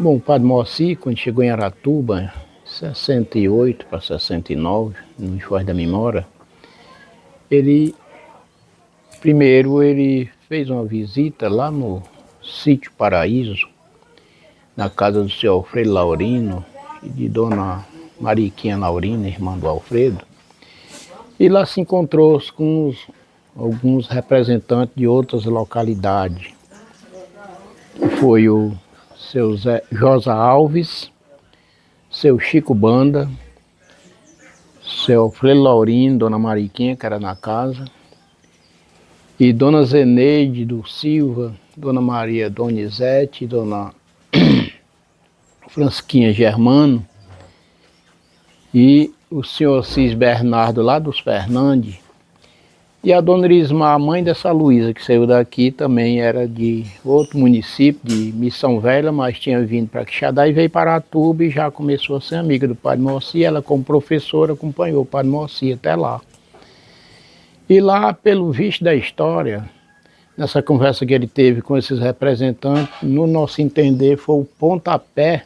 Bom, o Padre Moacir, quando chegou em Aratuba, 68 para 69, no Foz da Memória, ele fez uma visita lá no Sítio Paraíso, na casa do seu Alfredo Laurino e de Dona Mariquinha Laurina, irmã do Alfredo, e lá se encontrou com alguns representantes de outras localidades. Foi o seu Josa Alves, seu Chico Banda, seu Alfredo Laurino, Dona Mariquinha, que era na casa, e Dona Zeneide do Silva, Dona Maria Donizete, Dona Fransquinha Germano, e o senhor Cis Bernardo lá dos Fernandes, e a Dona Irismar, a mãe dessa Luísa, que saiu daqui, também era de outro município, de Missão Velha, mas tinha vindo para Quixadá e veio para Aratuba e já começou a ser amiga do Padre Moacir. Ela, como professora, acompanhou o Padre Moacir até lá. E lá, pelo visto da história, nessa conversa que ele teve com esses representantes, no nosso entender, foi o pontapé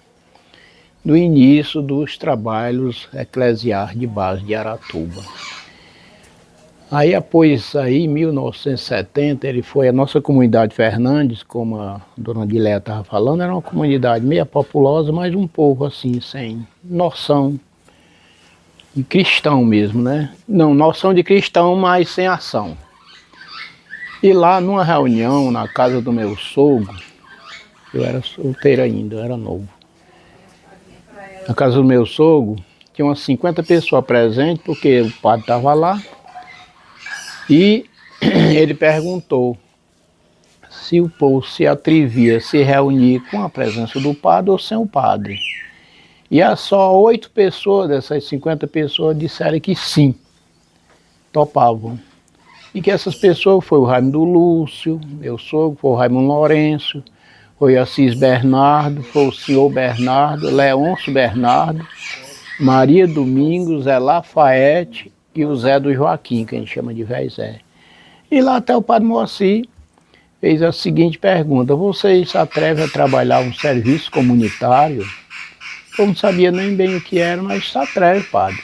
do início dos trabalhos eclesiásticos de base de Aratuba. Aí, após aí, em 1970, ele foi a nossa comunidade Fernandes, como a dona Dileia estava falando, era uma comunidade meio populosa, mas um povo assim, sem noção de cristão mesmo, né? Não, noção de cristão, mas sem ação. E lá, numa reunião, na casa do meu sogro, eu era solteiro ainda, eu era novo. Na casa do meu sogro, tinha umas 50 pessoas presentes, porque o padre estava lá. E ele perguntou se o povo se atrevia a se reunir com a presença do padre ou sem o padre. E só 8 pessoas dessas 50 pessoas disseram que sim, topavam. E que essas pessoas foi o Raimundo Lúcio, meu sogro, foi o Raimundo Lourenço, foi o Assis Bernardo, foi o senhor Bernardo, Leôncio Bernardo, Maria Domingos, Zé Lafayette e o Zé do Joaquim, que a gente chama de Véi Zé. E lá até o Padre Moacir fez a seguinte pergunta: vocês se atrevem a trabalhar um serviço comunitário? Eu não sabia nem bem o que era, mas se atreve, padre.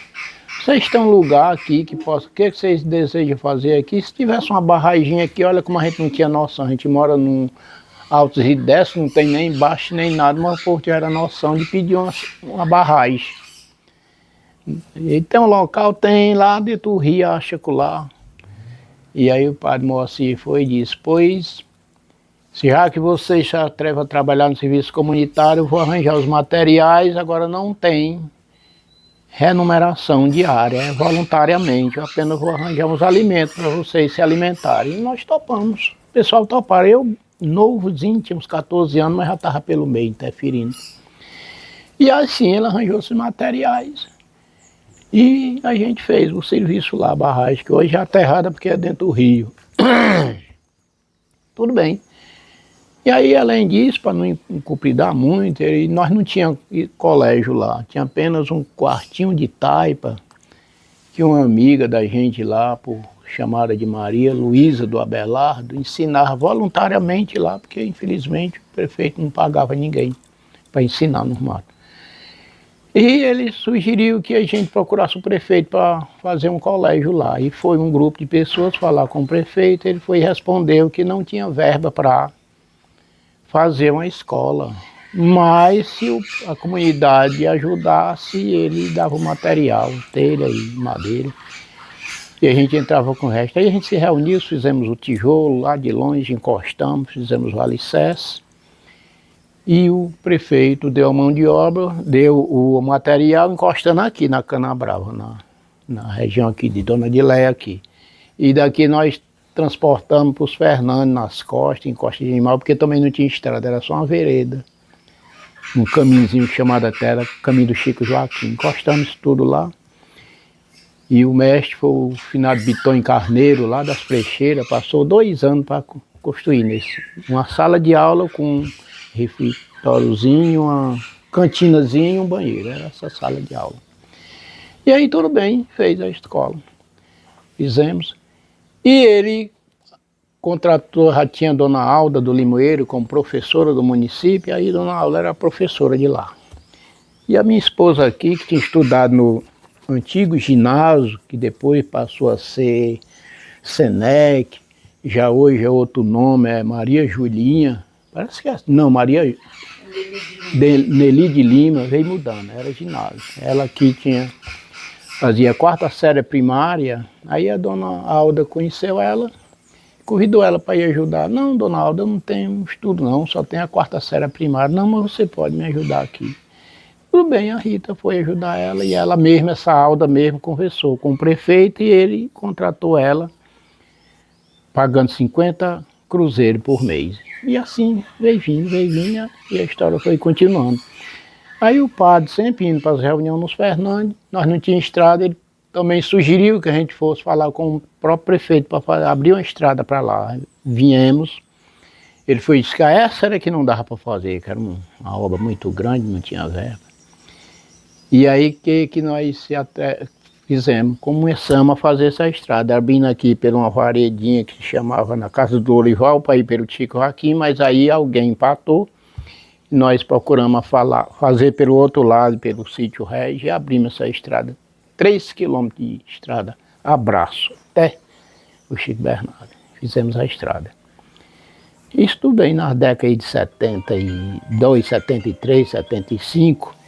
Vocês têm um lugar aqui que possa... O que vocês desejam fazer aqui? Se tivesse uma barragem aqui, olha como a gente não tinha noção. A gente mora num altos e desces, não tem nem baixo nem nada, mas o povo tiveram a noção de pedir uma barragem. Então o local tem lá dentro do rio, acha que lá. E aí o Padre Moacir foi e disse: pois, se já que vocês se atrevem a trabalhar no serviço comunitário, eu vou arranjar os materiais, agora não tem remuneração diária, é voluntariamente, eu apenas vou arranjar uns alimentos para vocês se alimentarem. E nós topamos, o pessoal toparam, eu novozinho, tinha uns 14 anos, mas já estava pelo meio, interferindo. E assim ele arranjou esses materiais. E a gente fez o serviço lá, a barragem, que hoje é aterrada porque é dentro do rio. Tudo bem. E aí, além disso, para não encupridar muito, nós não tínhamos colégio lá, tinha apenas um quartinho de taipa, que uma amiga da gente lá, por chamada de Maria Luísa do Abelardo, ensinava voluntariamente lá, porque infelizmente o prefeito não pagava ninguém para ensinar no mato. E ele sugeriu que a gente procurasse o prefeito para fazer um colégio lá. E foi um grupo de pessoas falar com o prefeito, ele foi e respondeu que não tinha verba para fazer uma escola. Mas se a comunidade ajudasse, ele dava o material, telha e madeira. E a gente entrava com o resto. Aí a gente se reuniu, fizemos o tijolo lá de longe, encostamos, fizemos o alicerce. E o prefeito deu a mão de obra, deu o material encostando aqui na Canabrava, na região aqui de Dona Dileia aqui. E daqui nós transportamos para os Fernandes nas costas, em Costa de Animal, porque também não tinha estrada, era só uma vereda. Um caminhozinho chamado até Caminho do Chico Joaquim. Encostamos tudo lá. E o mestre foi o finado Bitão Carneiro, lá das Frecheiras, passou 2 anos para construir uma sala de aula com refritóriozinho, uma cantinazinha e um banheiro, era essa sala de aula. E aí tudo bem, fez a escola, fizemos. E ele contratou, já tinha a dona Alda do Limoeiro como professora do município, e aí dona Alda era a professora de lá. E a minha esposa aqui, que tinha estudado no antigo ginásio, que depois passou a ser Senec, já hoje é outro nome, é Maria Julinha, parece que é, não, Maria Nelly de Lima, veio mudando, era ginásio. Ela aqui fazia a 4ª série primária, aí a dona Alda conheceu ela, convidou ela para ir ajudar. Não, dona Alda, eu não tenho estudo não, só tenho a 4ª série primária. Não, mas você pode me ajudar aqui. Tudo bem, a Rita foi ajudar ela e ela mesma, essa Alda mesmo, conversou com o prefeito e ele contratou ela, pagando 50 cruzeiros por mês. E assim veio vindo e a história foi continuando. Aí o padre sempre indo para as reuniões nos Fernandes, nós não tínhamos estrada, ele também sugeriu que a gente fosse falar com o próprio prefeito para abrir uma estrada para lá. Viemos, ele foi disse que essa era que não dava para fazer, que era uma obra muito grande, não tinha verba. E aí que nós fizemos, começamos a fazer essa estrada, abrindo aqui por uma varedinha que se chamava na Casa do Olival, para ir pelo Chico Joaquim, mas aí alguém empatou, nós procuramos fazer pelo outro lado, pelo sítio Regis, e abrimos essa estrada, 3 quilômetros de estrada, abraço, até o Chico Bernardo, fizemos a estrada. Isso tudo aí nas décadas de 72, 73, 75,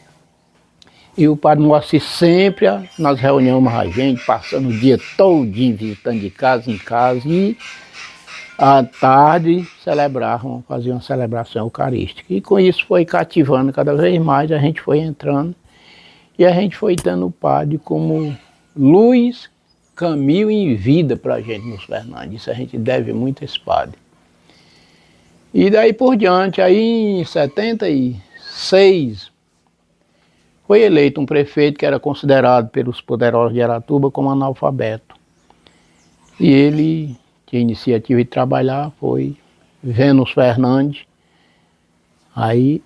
e o Padre Moacir sempre nas reuniões com a gente, passando o dia todinho visitando de casa em casa e à tarde faziam uma celebração eucarística. E com isso foi cativando cada vez mais, a gente foi entrando e a gente foi dando o padre como luz, caminho e vida para a gente nos Fernandes. Isso a gente deve muito a esse padre. E daí por diante, aí em 76, foi eleito um prefeito que era considerado pelos poderosos de Aratuba como analfabeto. E ele tinha iniciativa de trabalhar, foi vendo os Fernandes, aí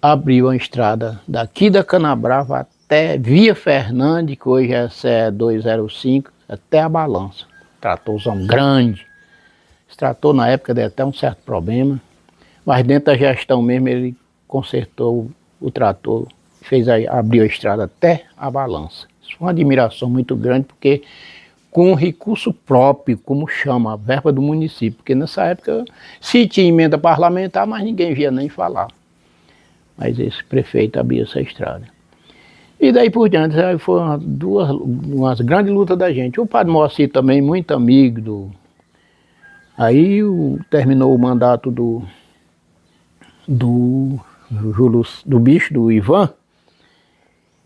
abriu uma estrada daqui da Canabrava até Via Fernandes, que hoje é CE 205, até a Balança. Tratorzão grande. Esse trator na época deu até um certo problema, mas dentro da gestão mesmo ele consertou o trator, abriu a estrada até a Balança. Isso foi uma admiração muito grande, porque com recurso próprio, como chama, a verba do município, porque nessa época se tinha emenda parlamentar, mas ninguém via nem falar. Mas esse prefeito abriu essa estrada. E daí por diante, foi umas grandes lutas da gente. O Padre Moacir também, muito amigo do... Aí terminou o mandato do bicho, do Ivan,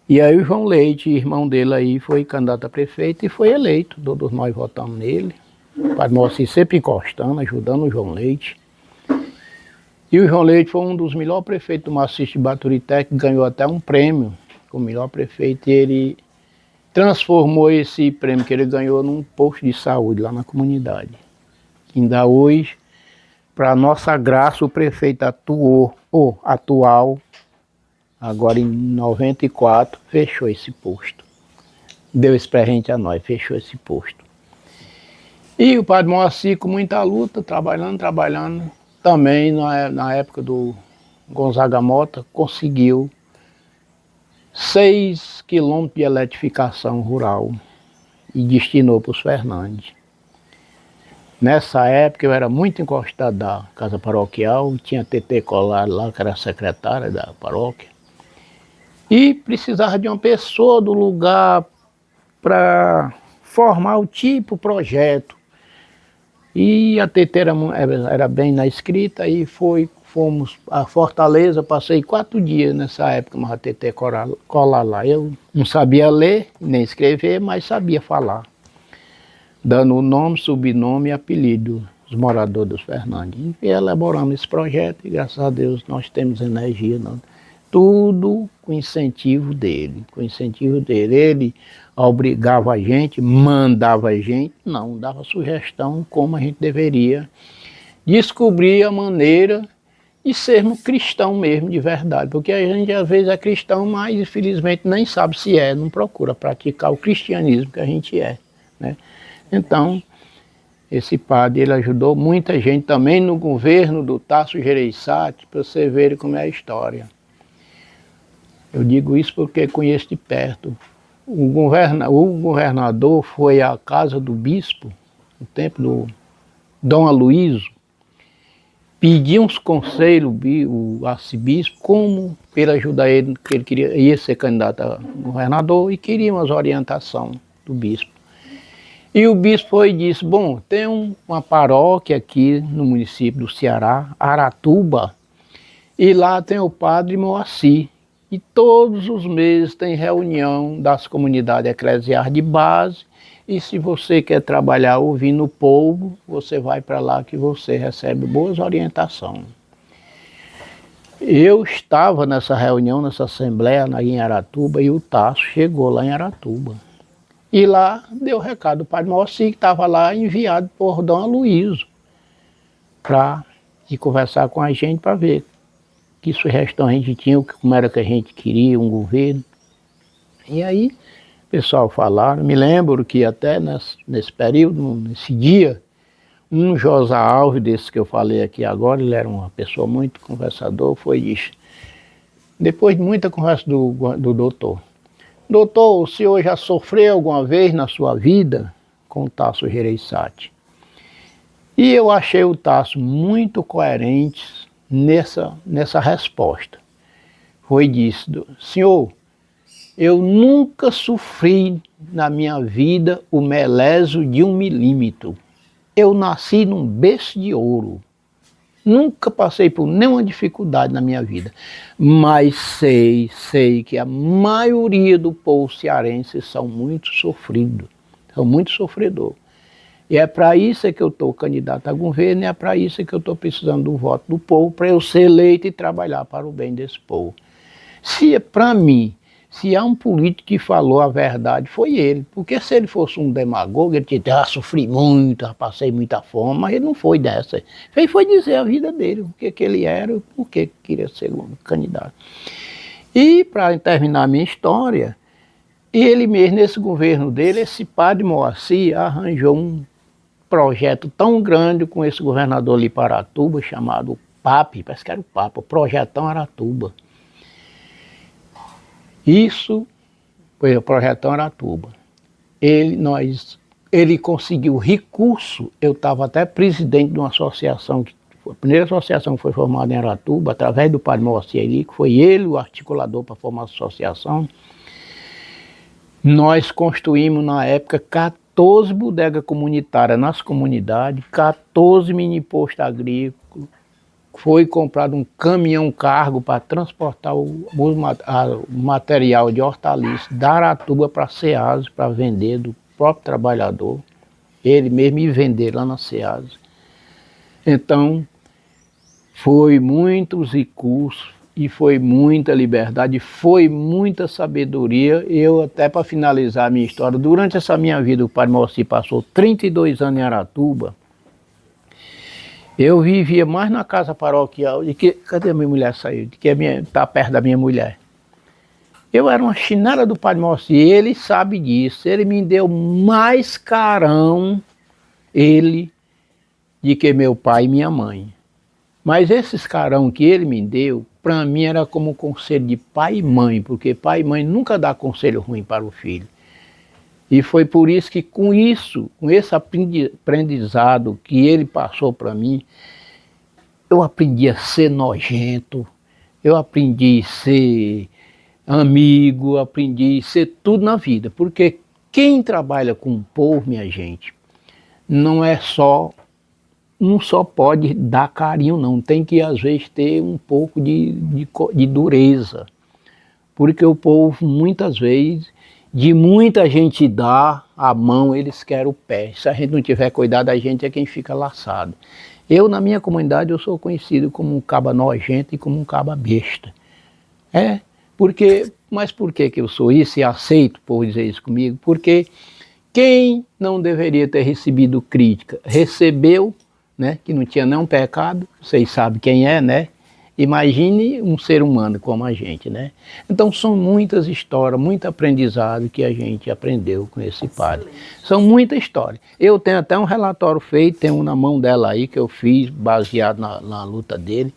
e aí o João Leite, irmão dele aí, foi candidato a prefeito e foi eleito. Todos nós votamos nele. O Padre Moacir sempre encostando, ajudando o João Leite. E o João Leite foi um dos melhores prefeitos do maciço de Baturité, que ganhou até um prêmio como melhor prefeito, e ele transformou esse prêmio que ele ganhou num posto de saúde lá na comunidade. Ainda hoje, para nossa graça, o prefeito atual, agora em 94, fechou esse posto. Deu esse presente a nós, fechou esse posto. E o Padre Moacir, com muita luta, trabalhando, também na época do Gonzaga Mota, conseguiu 6 quilômetros de eletrificação rural e destinou para os Fernandes. Nessa época eu era muito encostado da casa paroquial, tinha TT Colar lá, que era a secretária da paróquia, e precisava de uma pessoa do lugar para formar o projeto. E a TT era bem na escrita, e fomos a Fortaleza, passei 4 dias nessa época, mas a TT Colar lá. Eu não sabia ler nem escrever, mas sabia falar, dando o nome, sobrenome e apelido dos moradores dos Fernandes. E elaboramos esse projeto e graças a Deus nós temos energia. Tudo com incentivo dele, Ele obrigava a gente, mandava a gente, não, dava sugestão como a gente deveria descobrir a maneira de sermos cristão mesmo, de verdade. Porque a gente às vezes é cristão, mas infelizmente nem sabe se não procura praticar o cristianismo que a gente é, né? Então, Esse padre, ele ajudou muita gente também no governo do Tasso Gereissati, para você ver como é a história. Eu digo isso porque conheço de perto. O governador foi à casa do bispo, no tempo do Dom Aloysio, pedir uns conselhos, o arcebispo, como ele ajudar ele, que ele ia ser candidato a governador e queria umas orientações do bispo. E o bispo foi e disse, bom, tem uma paróquia aqui no município do Ceará, Aratuba, e lá tem o padre Moacir. E todos os meses tem reunião das comunidades eclesiais de base, e se você quer trabalhar ouvindo o povo, você vai para lá que você recebe boas orientações. Eu estava nessa reunião, nessa assembleia em Aratuba, e o Tasso chegou lá em Aratuba. E lá deu o recado do padre Moacir, que estava lá enviado por Dom Aloysio, para ir conversar com a gente para ver que sugestão a gente tinha, como era que a gente queria, um governo. E aí, o pessoal falaram, me lembro que até nesse período, nesse dia, um José Alves, desse que eu falei aqui agora, ele era uma pessoa muito conversador, foi isso. Depois de muita conversa do doutor, doutor, o senhor já sofreu alguma vez na sua vida com o Tasso Gereissati? E eu achei o Tasso muito coerente nessa resposta. Foi disso, senhor, eu nunca sofri na minha vida o melésio de 1 milímetro. Eu nasci num berço de ouro. Nunca passei por nenhuma dificuldade na minha vida. Mas sei que a maioria do povo cearense são muito sofridos, são muito sofredores. E é para isso que eu estou candidato a governo, e é para isso que eu estou precisando do voto do povo, para eu ser eleito e trabalhar para o bem desse povo. Se para mim, se há um político que falou a verdade, foi ele. Porque se ele fosse um demagogo, ele tinha sofri muito, passei muita fome, mas ele não foi dessa. Ele foi dizer a vida dele, o que ele era, por que queria ser um candidato. E para terminar a minha história, ele mesmo, nesse governo dele, esse padre Moacir arranjou um projeto tão grande com esse governador ali para Aratuba, chamado PAP, parece que era o Papa, o Projetão Aratuba. Isso foi o Projetão Aratuba. Ele conseguiu recurso, eu estava até presidente de uma associação, a primeira associação que foi formada em Aratuba, através do padre Moacir ali, que foi ele o articulador para formar a associação. Nós construímos na época 14 bodegas comunitárias nas comunidades, 14 mini postos agrícolas, foi comprado um caminhão-cargo para transportar o material de hortaliças da Aratuba para a Ceasa, para vender do próprio trabalhador, ele mesmo ia vender lá na Ceasa. Então, foi muitos recursos, e foi muita liberdade, foi muita sabedoria. Eu, até para finalizar a minha história, durante essa minha vida, o padre Moacir passou 32 anos em Aratuba. Eu vivia mais na casa paroquial, cadê a minha mulher saiu? De que está perto da minha mulher. Eu era uma chinela do padre Moacir, ele sabe disso, ele me deu mais carão, de que meu pai e minha mãe. Mas esses carão que ele me deu, para mim era como conselho de pai e mãe, porque pai e mãe nunca dá conselho ruim para o filho. E foi por isso que com esse aprendizado que ele passou para mim, eu aprendi a ser nojento, eu aprendi a ser amigo, aprendi a ser tudo na vida. Porque quem trabalha com o povo, minha gente, não só pode dar carinho, não. Tem que, às vezes, ter um pouco de dureza. Porque o povo, muitas vezes, de muita gente dá a mão, eles querem o pé. Se a gente não tiver cuidado, a gente é quem fica laçado. Eu, na minha comunidade, eu sou conhecido como um caba nojento e como um caba besta. Mas por que eu sou isso e aceito o povo dizer isso comigo? Porque quem não deveria ter recebido crítica, recebeu, né, que não tinha nenhum pecado, vocês sabem quem é, né? Imagine um ser humano como a gente, né? Então são muitas histórias, muito aprendizado que a gente aprendeu com esse padre. São muitas histórias. Eu tenho até um relatório feito, tem um na mão dela aí que eu fiz, baseado na luta dele.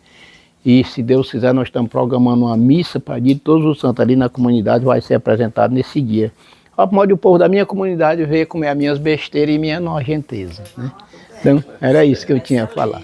E se Deus quiser, nós estamos programando uma missa para dia de todos os santos ali na comunidade, vai ser apresentado nesse dia. Para modo o povo da minha comunidade ver comer as minhas besteiras e minha nojenteza, né? Então, era isso que eu tinha a falar.